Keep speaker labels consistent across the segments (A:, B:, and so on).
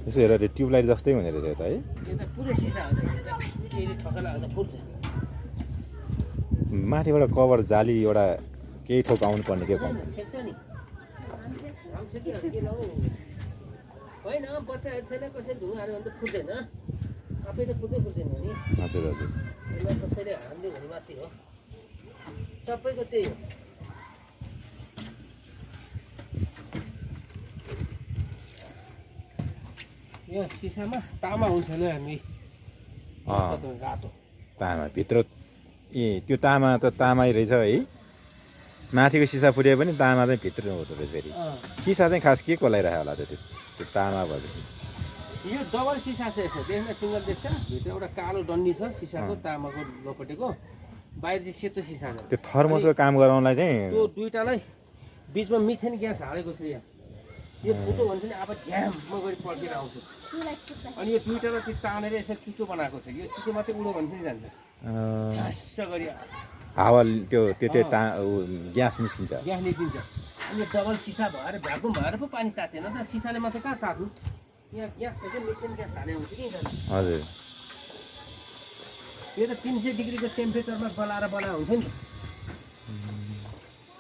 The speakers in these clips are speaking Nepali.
A: यसो हेरेर ट्युबलाइट जस्तै हुने रहेछ यो त है
B: यो त पुरै सिसा हो त केही ठोकला हुँदा फुट्छ
A: माथिबाट कभर जाली एउटा केही ठोक आउनु पर्ने के भन्नु
B: सेक्छ नि हम सेक्छ के लाउ होइन बच्चाहरू छैन कसैले ढुङ्गाहरू भने त फुट्दैन आफै त फुट्दैन नि
A: हजुर हजुर
B: यसलाई कसैले हान्दियो भने मात्रै हो सबैको त्यही हो यो सिसामा तामा हुन्छ नि हामी रातो
A: तामा भित्र त्यो तामा त तामै रहेछ है माथिको सिसा फुटे पनि तामा चाहिँ भित्र हुँदो रहेछ फेरि सिसा चाहिँ खास के को लगाइरहेको होला त्यो तामा भएपछि
B: यो डबल सिसा छ यसो देख्न सिङ्गल देख्छ भित्र एउटा कालो डन्डी छ सिसाको तामाको लोपटेको बाहिर चाहिँ सेतो सिसा छ
A: त्यो थर्मोसको काम गराउनलाई चाहिँ
B: त्यो दुईटालाई बिचमा मिथेन ग्यास हालेको छ यहाँ यो फुटो भने पनि अब ढ्याममा गरी पड्केर आउँछ अनि यो दुईटालाई चाहिँ तानेर यसरी चुचो बनाएको छ यो चुचो मात्रै उडो भने पनि जान्छ ठ्यास्स गरी
A: हावा त्यो ग्यास निस्किन्छ
B: ग्यास निस्किन्छ अनि यो डबल सिसा भएर भ्याकुम भएर पो पानी तातेन त सिसाले मात्रै कहाँ तात्नु यहाँ ग्यास छ क्या मिथेन ग्यास हाले हुन्छ कि
A: हजुर
B: यो त 300 डिग्रीको टेम्परेचरमा बनाएर बनाएको हुन्छ नि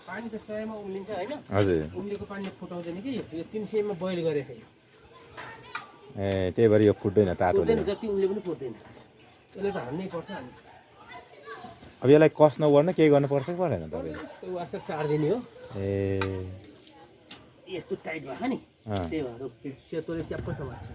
B: पानी त 100 मा उम्लिन्छ होइन
A: हजुर
B: उम्लेको पानीले फुटाउँदैन कि यो 300 मा बोइल गरे
A: ए त्यही भएर यो फुट्दैन तातोले
B: जति उम्ले पनि फुट्दैन यसले त हान्नै पर्छ हामी
A: अब यसलाई कस्न गर्न केही गर्नु पर्छ कि पर्दैन तपाईले
B: वासर सार्दिने हो
A: ए
B: यस्तो टाइट भयो नि त्यही भएर सेतोले च्याप्प समात्छ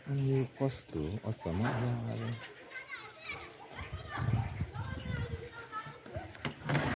A: अनि कस्तो अच्छा